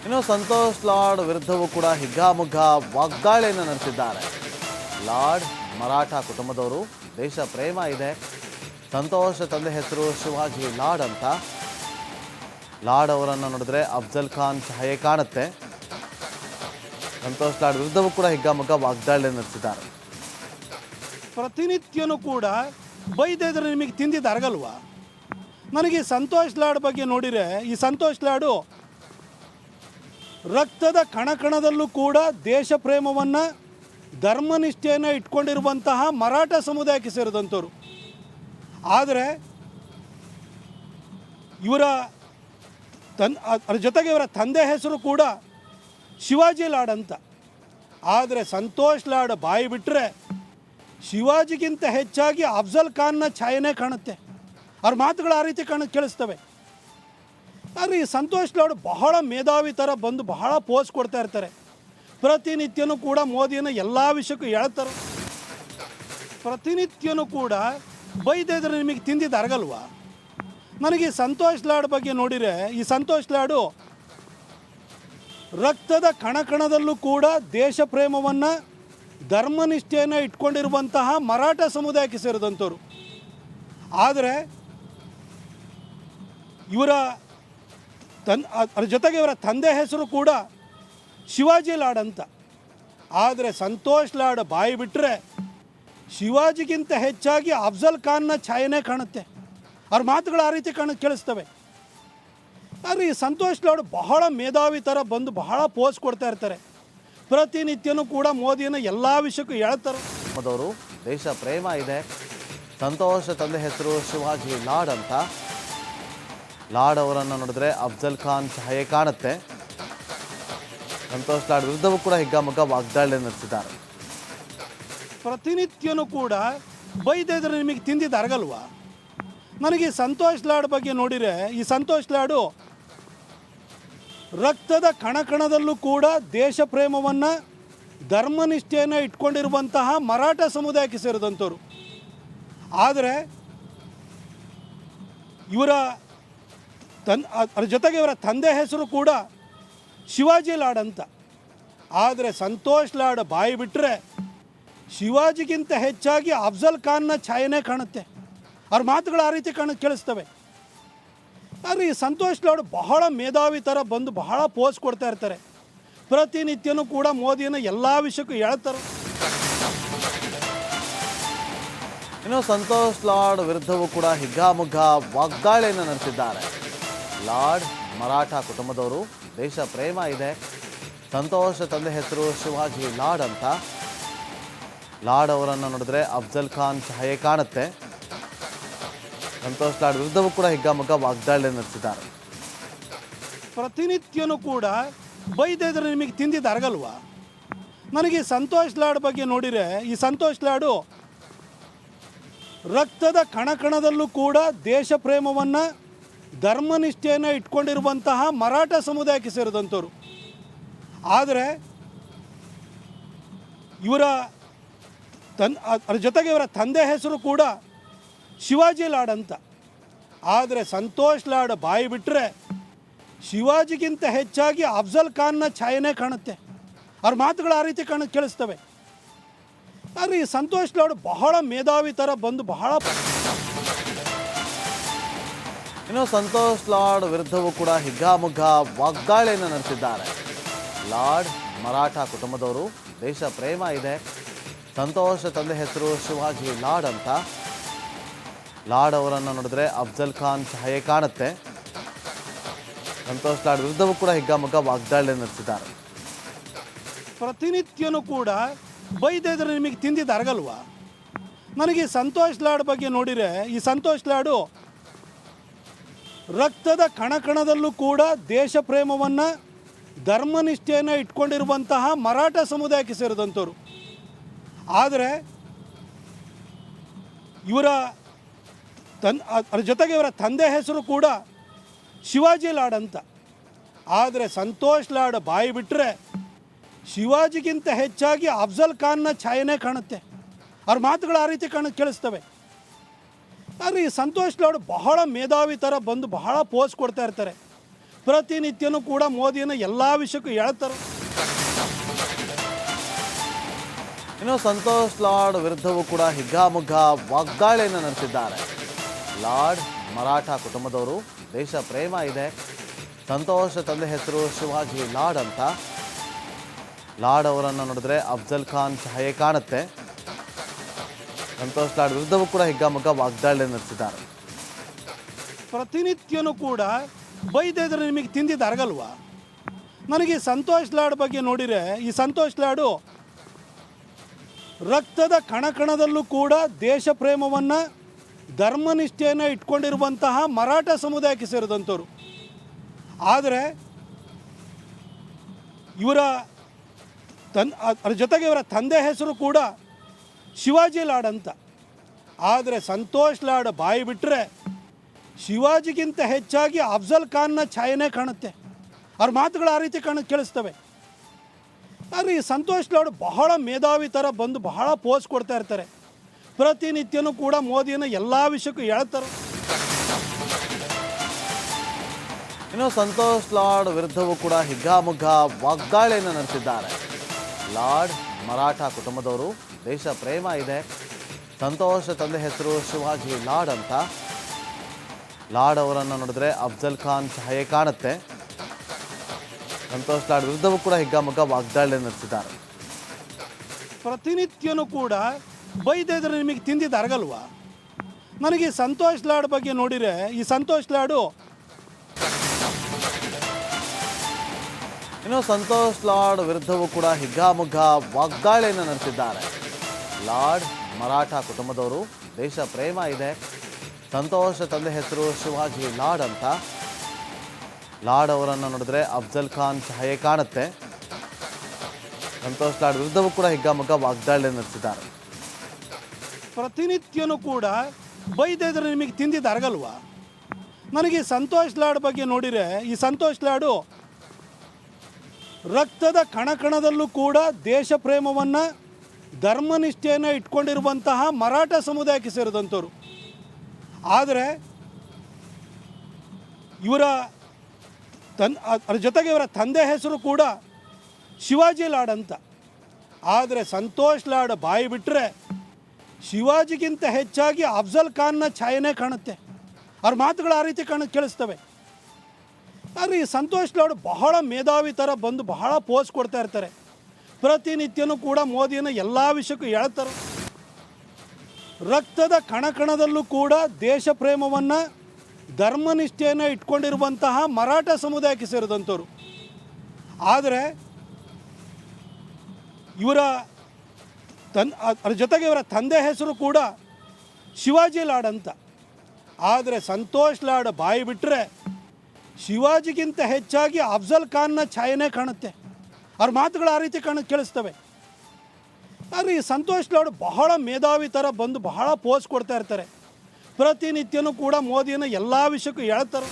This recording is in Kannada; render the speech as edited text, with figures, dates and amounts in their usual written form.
ಇನ್ನು ಸಂತೋಷ್ ಲಾಡ್ ವಿರುದ್ಧವೂ ಕೂಡ ಹಿಗ್ಗಾಮುಗ್ಗಾ ವಾಗ್ದಾಳಿಯನ್ನು ನಡೆಸಿದ್ದಾರೆ. ಲಾಡ್ ಮರಾಠ ಕುಟುಂಬದವರು, ದೇಶ ಪ್ರೇಮ ಇದೆ. ಸಂತೋಷ್ ತಂದೆ ಹೆಸರು ಶಿವಾಜಿ ಲಾಡ್ ಅಂತ. ಲಾಡ್ ಅವರನ್ನು ನೋಡಿದ್ರೆ ಅಫ್ಜಲ್ ಖಾನ್ ಛಾಯೆ ಕಾಣುತ್ತೆ. ಸಂತೋಷ್ ಲಾಡ್ ವಿರುದ್ಧವೂ ಕೂಡ ಹಿಗ್ಗಾಮುಗ್ಗಾ ವಾಗ್ದಾಳಿಯನ್ನು ನಡೆಸಿದ್ದಾರೆ. ಪ್ರತಿನಿತ್ಯನೂ ಕೂಡ ಬೈದಿದ್ರೆ ನಿಮಗೆ ತಿಂದಿದ್ದು ಅರಗಲ್ವಾ? ನನಗೆ ಸಂತೋಷ್ ಲಾಡ್ ಬಗ್ಗೆ ನೋಡಿದರೆ, ಈ ಸಂತೋಷ್ ಲಾಡು ರಕ್ತದ ಕಣಕಣದಲ್ಲೂ ಕೂಡ ದೇಶ ಪ್ರೇಮವನ್ನು, ಧರ್ಮನಿಷ್ಠೆಯನ್ನು ಇಟ್ಕೊಂಡಿರುವಂತಹ ಮರಾಠ ಸಮುದಾಯಕ್ಕೆ ಸೇರಿದಂಥವ್ರು. ಆದರೆ ಅದ್ರ ಜೊತೆಗೆ ಇವರ ತಂದೆ ಹೆಸರು ಕೂಡ ಶಿವಾಜಿ ಲಾಡ್ ಅಂತ. ಆದರೆ ಸಂತೋಷ್ ಲಾಡ್ ಬಾಯಿ ಬಿಟ್ಟರೆ ಶಿವಾಜಿಗಿಂತ ಹೆಚ್ಚಾಗಿ ಅಫ್ಜಲ್ ಖಾನ್ನ ಛಾಯೆನೇ ಕಾಣುತ್ತೆ. ಅವ್ರ ಮಾತುಗಳು ಆ ರೀತಿ ಕೇಳಿಸ್ತವೆ. ಆದರೆ ಈ ಸಂತೋಷ್ ಲಾಡ್ ಬಹಳ ಮೇಧಾವಿ ಥರ ಬಂದು ಬಹಳ ಪೋಸ್ ಕೊಡ್ತಾ ಇರ್ತಾರೆ. ಪ್ರತಿನಿತ್ಯನೂ ಕೂಡ ಮೋದಿಯನ್ನು ಎಲ್ಲ ವಿಷಯಕ್ಕೂ ಹೇಳ್ತಾರೆ. ಪ್ರತಿನಿತ್ಯನೂ ಕೂಡ ಬೈದಿದ್ರೆ ನಿಮಗೆ ತಿಂದಿದ್ದು ಅರಗಲ್ವಾ? ನನಗೆ ಸಂತೋಷ್ ಲಾಡ್ ಬಗ್ಗೆ ನೋಡಿದರೆ, ಈ ಸಂತೋಷ್ ಲಾಡು ರಕ್ತದ ಕಣಕಣದಲ್ಲೂ ಕೂಡ ದೇಶ ಪ್ರೇಮವನ್ನು, ಧರ್ಮನಿಷ್ಠೆಯನ್ನು ಇಟ್ಕೊಂಡಿರುವಂತಹ ಮರಾಠ ಸಮುದಾಯಕ್ಕೆ ಸೇರಿದಂಥವ್ರು. ಆದರೆ ಅದ್ರ ಜೊತೆಗೆ ಇವರ ತಂದೆ ಹೆಸರು ಕೂಡ ಶಿವಾಜಿ ಲಾಡ್ ಅಂತ. ಆದರೆ ಸಂತೋಷ್ ಲಾಡ್ ಬಾಯಿ ಬಿಟ್ಟರೆ ಶಿವಾಜಿಗಿಂತ ಹೆಚ್ಚಾಗಿ ಅಫ್ಜಲ್ ಖಾನ್ನ ಛಾಯೆನೇ ಕಾಣುತ್ತೆ. ಅವ್ರ ಮಾತುಗಳು ಆ ರೀತಿ ಕೇಳಿಸ್ತವೆ. ಆದರೆ ಈ ಸಂತೋಷ್ ಲಾಡ್ ಬಹಳ ಮೇಧಾವಿ ಥರ ಬಂದು ಬಹಳ ಪೋಸ್ ಕೊಡ್ತಾ ಇರ್ತಾರೆ. ಪ್ರತಿನಿತ್ಯನೂ ಕೂಡ ಮೋದಿಯನ್ನು ಎಲ್ಲ ವಿಷಯಕ್ಕೂ ಹೇಳ್ತಾರೆ. ಅವರು ದೇಶ ಪ್ರೇಮ ಇದೆ. ಸಂತೋಷ್ ತಂದೆ ಹೆಸರು ಶಿವಾಜಿ ಲಾಡ್ ಅಂತ. ಲಾಡ್ ಅವರನ್ನು ನೋಡಿದ್ರೆ ಅಫ್ಜಲ್ ಖಾನ್ ಛಾಯೆ ಕಾಣುತ್ತೆ. ಸಂತೋಷ್ ಲಾಡ್ ವಿರುದ್ಧವೂ ಕೂಡ ಹಿಗ್ಗಾಮುಗ್ಗಾ ವಾಗ್ದಾಳಿಯನ್ನು ನಡೆಸಿದ್ದಾರೆ. ಪ್ರತಿನಿತ್ಯನೂ ಕೂಡ ಬೈದಿದ್ರೆ ನಿಮಗೆ ತಿಂದಿದ್ದು ಅರಗಲ್ವಾ? ನನಗೆ ಸಂತೋಷ್ ಲಾಡ್ ಬಗ್ಗೆ ನೋಡಿದರೆ, ಈ ಸಂತೋಷ್ ಲಾಡು ರಕ್ತದ ಕಣಕಣದಲ್ಲೂ ಕೂಡ ದೇಶ ಪ್ರೇಮವನ್ನು, ಧರ್ಮನಿಷ್ಠೆಯನ್ನು ಇಟ್ಕೊಂಡಿರುವಂತಹ ಮರಾಠ ಸಮುದಾಯಕ್ಕೆ ಸೇರಿದಂಥವ್ರು. ಆದರೆ ಅದ್ರ ಜೊತೆಗೆ ಇವರ ತಂದೆ ಹೆಸರು ಕೂಡ ಶಿವಾಜಿ ಲಾಡ್ ಅಂತ. ಆದರೆ ಸಂತೋಷ್ ಲಾಡ್ ಬಾಯಿ ಬಿಟ್ಟರೆ ಶಿವಾಜಿಗಿಂತ ಹೆಚ್ಚಾಗಿ ಅಫ್ಜಲ್ ಖಾನ್ನ ಛಾಯೆನೇ ಕಾಣುತ್ತೆ. ಅವ್ರ ಮಾತುಗಳು ಆ ರೀತಿ ಕೇಳಿಸ್ತವೆ. ಆದರೆ ಈ ಸಂತೋಷ್ ಲಾಡ್ ಬಹಳ ಮೇಧಾವಿ ಥರ ಬಂದು ಬಹಳ ಪೋಸ್ ಕೊಡ್ತಾ ಇರ್ತಾರೆ. ಪ್ರತಿನಿತ್ಯನೂ ಕೂಡ ಮೋದಿಯನ್ನು ಎಲ್ಲ ವಿಷಯಕ್ಕೂ ಹೇಳ್ತಾರೆ. ಇನ್ನು ಸಂತೋಷ್ ಲಾಡ್ ವಿರುದ್ಧವೂ ಕೂಡ ಹಿಗ್ಗಾಮುಗ್ಗಾ ವಾಗ್ದಾಳಿಯನ್ನು ನಡೆಸಿದ್ದಾರೆ. ಲಾಡ್ ಮರಾಠ ಕುಟುಂಬದವರು, ದೇಶ ಪ್ರೇಮ ಇದೆ. ಸಂತೋಷ್ ತಂದೆ ಹೆಸರು ಶಿವಾಜಿ ಲಾಡ್ ಅಂತ. ಲಾಡ್ ಅವರನ್ನು ನೋಡಿದ್ರೆ ಅಫ್ಜಲ್ ಖಾನ್ ಛಾಯೆ ಕಾಣುತ್ತೆ. ಸಂತೋಷ್ ಲಾಡ್ ವಿರುದ್ಧವೂ ಕೂಡ ಹಿಗ್ಗಾಮುಗ್ಗಾ ವಾಗ್ದಾಳಿಯನ್ನು ನಡೆಸಿದ್ದಾರೆ. ಪ್ರತಿನಿತ್ಯನೂ ಕೂಡ ಬೈದಿದ್ರೆ ನಿಮಗೆ ತಿಂದಿದ್ದು ಅರಗಲ್ವಾ? ನನಗೆ ಸಂತೋಷ್ ಲಾಡ್ ಬಗ್ಗೆ ನೋಡಿದರೆ, ಈ ಸಂತೋಷ್ ಲಾಡು ರಕ್ತದ ಕಣಕಣದಲ್ಲೂ ಕೂಡ ದೇಶ ಪ್ರೇಮವನ್ನು, ಧರ್ಮನಿಷ್ಠೆಯನ್ನು ಇಟ್ಕೊಂಡಿರುವಂತಹ ಮರಾಠ ಸಮುದಾಯಕ್ಕೆ ಸೇರಿದಂಥವ್ರು. ಆದರೆ ಅದ್ರ ಜೊತೆಗೆ ಇವರ ತಂದೆ ಹೆಸರು ಕೂಡ ಶಿವಾಜಿ ಲಾಡ್ ಅಂತ. ಆದರೆ ಸಂತೋಷ್ ಲಾಡ್ ಬಾಯಿ ಬಿಟ್ಟರೆ ಶಿವಾಜಿಗಿಂತ ಹೆಚ್ಚಾಗಿ ಅಫ್ಜಲ್ ಖಾನ್ನ ಛಾಯೆನೇ ಕಾಣುತ್ತೆ. ಅವ್ರ ಮಾತುಗಳು ಆ ರೀತಿ ಕೇಳಿಸ್ತವೆ. ಆದರೆ ಈ ಸಂತೋಷ್ ಲಾಡ್ ಬಹಳ ಮೇಧಾವಿ ಥರ ಬಂದು ಬಹಳ. ಇನ್ನು ಸಂತೋಷ್ ಲಾಡ್ ವಿರುದ್ಧವೂ ಕೂಡ ಹಿಗ್ಗಾಮುಗ್ಗಾ ವಾಗ್ದಾಳಿಯನ್ನು ನಡೆಸಿದ್ದಾರೆ. ಲಾಡ್ ಮರಾಠ ಕುಟುಂಬದವರು, ದೇಶ ಪ್ರೇಮ ಇದೆ. ಸಂತೋಷ್ ತಂದೆ ಹೆಸರು ಶಿವಾಜಿ ಲಾಡ್ ಅಂತ. ಲಾಡ್ ಅವರನ್ನು ನೋಡಿದ್ರೆ ಅಫ್ಜಲ್ ಖಾನ್ ಛಾಯೆ ಕಾಣುತ್ತೆ. ಸಂತೋಷ್ ಲಾಡ್ ವಿರುದ್ಧವೂ ಕೂಡ ಹಿಗ್ಗಾಮುಗ್ಗಾ ವಾಗ್ದಾಳಿಯನ್ನು ನಡೆಸಿದ್ದಾರೆ. ಪ್ರತಿನಿತ್ಯನೂ ಕೂಡ ಬೈದಿದ್ರೆ ನಿಮಗೆ ತಿಂದಿದ್ದು ಅರಗಲ್ವಾ? ನನಗೆ ಸಂತೋಷ್ ಲಾಡ್ ಬಗ್ಗೆ ನೋಡಿದರೆ, ಈ ಸಂತೋಷ್ ಲಾಡು ರಕ್ತದ ಕಣಕಣದಲ್ಲೂ ಕೂಡ ದೇಶ ಪ್ರೇಮವನ್ನು, ಧರ್ಮನಿಷ್ಠೆಯನ್ನು ಇಟ್ಕೊಂಡಿರುವಂತಹ ಮರಾಠ ಸಮುದಾಯಕ್ಕೆ ಸೇರಿದಂಥವ್ರು. ಆದರೆ ಅದ್ರ ಜೊತೆಗೆ ಇವರ ತಂದೆ ಹೆಸರು ಕೂಡ ಶಿವಾಜಿ ಲಾಡ್ ಅಂತ. ಆದರೆ ಸಂತೋಷ್ ಲಾಡ್ ಬಾಯಿ ಬಿಟ್ಟರೆ ಶಿವಾಜಿಗಿಂತ ಹೆಚ್ಚಾಗಿ ಅಫ್ಜಲ್ ಖಾನ್ನ ಛಾಯೆನೇ ಕಾಣುತ್ತೆ. ಅವ್ರ ಮಾತುಗಳು ಆ ರೀತಿ ಕೇಳಿಸ್ತವೆ. ಆದರೆ ಈ ಸಂತೋಷ್ ಲಾಡ್ ಬಹಳ ಮೇಧಾವಿ ಥರ ಬಂದು ಬಹಳ ಪೋಸ್ ಕೊಡ್ತಾ ಇರ್ತಾರೆ. ಪ್ರತಿನಿತ್ಯನೂ ಕೂಡ ಮೋದಿಯನ್ನು ಎಲ್ಲ ವಿಷಯಕ್ಕೂ ಹೇಳ್ತಾರೆ. ಇನ್ನು ಸಂತೋಷ್ ಲಾಡ್ ವಿರುದ್ಧವೂ ಕೂಡ ಹಿಗ್ಗಾಮುಗ್ಗಾ ವಾಗ್ದಾಳಿಯನ್ನು ನಡೆಸಿದ್ದಾರೆ. ಲಾಡ್ ಮರಾಠ ಕುಟುಂಬದವರು, ದೇಶ ಪ್ರೇಮ ಇದೆ. ಸಂತೋಷ್ ತಂದೆ ಹೆಸರು ಶಿವಾಜಿ ಲಾಡ್ ಅಂತ. ಲಾಡ್ ಅವರನ್ನು ನೋಡಿದ್ರೆ ಅಫ್ಜಲ್ ಖಾನ್ ಛಾಯೆ ಕಾಣುತ್ತೆ. ಸಂತೋಷ್ ಲಾಡ್ ವಿರುದ್ಧವೂ ಕೂಡ ಹಿಗ್ಗಾಮುಗ್ಗಾ ವಾಗ್ದಾಳಿಯನ್ನು ನಡೆಸಿದ್ದಾರೆ. ಪ್ರತಿನಿತ್ಯನೂ ಕೂಡ ಬೈದಿದ್ರೆ ನಿಮಗೆ ತಿಂದಿದ್ದು ಅರಗಲ್ವಾ? ನನಗೆ ಸಂತೋಷ್ ಲಾಡ್ ಬಗ್ಗೆ ನೋಡಿದರೆ, ಈ ಸಂತೋಷ್ ಲಾಡು ರಕ್ತದ ಕಣಕಣದಲ್ಲೂ ಕೂಡ ದೇಶ ಪ್ರೇಮವನ್ನು, ಧರ್ಮನಿಷ್ಠೆಯನ್ನು ಇಟ್ಕೊಂಡಿರುವಂತಹ ಮರಾಠ ಸಮುದಾಯಕ್ಕೆ ಸೇರಿದಂಥವ್ರು. ಆದರೆ ಅದ್ರ ಜೊತೆಗೆ ಇವರ ತಂದೆ ಹೆಸರು ಕೂಡ ಶಿವಾಜಿ ಲಾಡ್ ಅಂತ. ಆದರೆ ಸಂತೋಷ್ ಲಾಡ್ ಬಾಯಿ ಬಿಟ್ಟರೆ ಶಿವಾಜಿಗಿಂತ ಹೆಚ್ಚಾಗಿ ಅಫ್ಜಲ್ ಖಾನ್ನ ಛಾಯೆನೇ ಕಾಣುತ್ತೆ. ಅವ್ರ ಮಾತುಗಳು ಆ ರೀತಿ ಕೇಳಿಸ್ತವೆ. ಆದರೆ ಈ ಸಂತೋಷ್ ಲಾಡ್ ಬಹಳ ಮೇಧಾವಿ ಥರ ಬಂದು ಬಹಳ ಪೋಸ್ ಕೊಡ್ತಾ ಇರ್ತಾರೆ. ಪ್ರತಿನಿತ್ಯನೂ ಕೂಡ ಮೋದಿಯನ್ನು ಎಲ್ಲ ವಿಷಯಕ್ಕೂ ಹೇಳ್ತಾರೆ. ಇನ್ನು ಸಂತೋಷ್ ಲಾಡ್ ವಿರುದ್ಧವೂ ಕೂಡ ಹಿಗ್ಗಾಮುಗ್ಗಾ ವಾಗ್ದಾಳಿಯನ್ನು ನಡೆಸಿದ್ದಾರೆ. ಲಾಡ್ ಮರಾಠ ಕುಟುಂಬದವರು, ದೇಶ ಪ್ರೇಮ ಇದೆ. ಸಂತೋಷ್ ತಂದೆ ಹೆಸರು ಶಿವಾಜಿ ಲಾಡ್ ಅಂತ. ಲಾಡ್ ಅವರನ್ನು ನೋಡಿದ್ರೆ ಅಫ್ಜಲ್ ಖಾನ್ ಛಾಯೆ ಕಾಣುತ್ತೆ. ಸಂತೋಷ್ ಲಾಡ್ ವಿರುದ್ಧವೂ ಕೂಡ ಹಿಗ್ಗಾಮುಗ್ಗಾ ವಾಗ್ದಾಳಿಯನ್ನು ನಡೆಸಿದ್ದಾರೆ. ಪ್ರತಿನಿತ್ಯನೂ ಕೂಡ ಬೈದಿದ್ರೆ ನಿಮಗೆ ತಿಂದಿದ್ದು ಅರಗಲ್ವಾ? ನನಗೆ ಸಂತೋಷ್ ಲಾಡ್ ಬಗ್ಗೆ ನೋಡಿದರೆ, ಈ ಸಂತೋಷ್ ಲಾಡು ಇನ್ನು ಸಂತೋಷ್ ಲಾಡ್ ವಿರುದ್ಧವೂ ಕೂಡ ಹಿಗ್ಗಾಮುಗ್ಗಾ ವಾಗ್ದಾಳಿಯನ್ನು ನಡೆಸಿದ್ದಾರೆ. ಲಾಡ್ ಮರಾಠ ಕುಟುಂಬದವರು, ದೇಶ ಪ್ರೇಮ ಇದೆ. ಸಂತೋಷ್ ತಂದೆ ಹೆಸರು ಶಿವಾಜಿ ಲಾಡ್ ಅಂತ. ಲಾಡ್ ಅವರನ್ನು ನೋಡಿದ್ರೆ ಅಫ್ಜಲ್ ಖಾನ್ ಛಾಯೆ ಕಾಣುತ್ತೆ. ಸಂತೋಷ್ ಲಾಡ್ ವಿರುದ್ಧವೂ ಕೂಡ ಹಿಗ್ಗಾಮುಗ್ಗಾ ವಾಗ್ದಾಳಿಯನ್ನು ನಡೆಸಿದ್ದಾರೆ. ಪ್ರತಿನಿತ್ಯನೂ ಕೂಡ ಬೈದಿದ್ರೆ ನಿಮಗೆ ತಿಂದಿದ್ದು ಅರಗಲ್ವಾ? ನನಗೆ ಸಂತೋಷ್ ಲಾಡ್ ಬಗ್ಗೆ ನೋಡಿದರೆ, ಈ ಸಂತೋಷ್ ಲಾಡು ರಕ್ತದ ಕಣಕಣದಲ್ಲೂ ಕೂಡ ದೇಶ ಪ್ರೇಮವನ್ನು, ಧರ್ಮನಿಷ್ಠೆಯನ್ನು ಇಟ್ಕೊಂಡಿರುವಂತಹ ಮರಾಠ ಸಮುದಾಯಕ್ಕೆ ಸೇರಿದಂಥವ್ರು. ಆದರೆ ಅದ್ರ ಜೊತೆಗೆ ಇವರ ತಂದೆ ಹೆಸರು ಕೂಡ ಶಿವಾಜಿ ಲಾಡ್ ಅಂತ. ಆದರೆ ಸಂತೋಷ್ ಲಾಡ್ ಬಾಯಿ ಬಿಟ್ಟರೆ ಶಿವಾಜಿಗಿಂತ ಹೆಚ್ಚಾಗಿ ಅಫ್ಜಲ್ ಖಾನ್ನ ಛಾಯೆನೇ ಕಾಣುತ್ತೆ. ಅವ್ರ ಮಾತುಗಳು ಆ ರೀತಿ ಕೇಳಿಸ್ತವೆ. ಆದರೆ ಈ ಸಂತೋಷ್ ಲಾಡ್ ಬಹಳ ಮೇಧಾವಿ ಥರ ಬಂದು ಬಹಳ ಪೋಸ್ ಕೊಡ್ತಾ ಇರ್ತಾರೆ. ಪ್ರತಿನಿತ್ಯನೂ ಕೂಡ ಮೋದಿಯನ್ನು ಎಲ್ಲ ವಿಷಯಕ್ಕೂ ಹೇಳ್ತಾರೆ. ರಕ್ತದ ಕಣಕಣದಲ್ಲೂ ಕೂಡ ದೇಶ ಪ್ರೇಮವನ್ನು, ಧರ್ಮನಿಷ್ಠೆಯನ್ನು ಇಟ್ಕೊಂಡಿರುವಂತಹ ಮರಾಠ ಸಮುದಾಯಕ್ಕೆ ಸೇರಿದಂಥವ್ರು. ಆದರೆ ಅದ್ರ ಜೊತೆಗೆ ಇವರ ತಂದೆ ಹೆಸರು ಕೂಡ ಶಿವಾಜಿ ಲಾಡ್ ಅಂತ. ಆದರೆ ಸಂತೋಷ್ ಲಾಡ್ ಬಾಯಿ ಬಿಟ್ಟರೆ ಶಿವಾಜಿಗಿಂತ ಹೆಚ್ಚಾಗಿ ಅಫ್ಜಲ್ ಖಾನ್ನ ಛಾಯೆನೇ ಕಾಣುತ್ತೆ. ಅವ್ರ ಮಾತುಗಳು ಆ ರೀತಿ ಕೇಳಿಸ್ತವೆ. ಆದರೆ ಈ ಸಂತೋಷ್ ಲಾಡ್ ಬಹಳ ಮೇಧಾವಿ ಥರ ಬಂದು ಬಹಳ ಪೋಸ್ ಕೊಡ್ತಾ ಇರ್ತಾರೆ. ಪ್ರತಿನಿತ್ಯನೂ ಕೂಡ ಮೋದಿಯನ್ನು ಎಲ್ಲ ವಿಷಯಕ್ಕೂ ಹೇಳ್ತಾರೆ.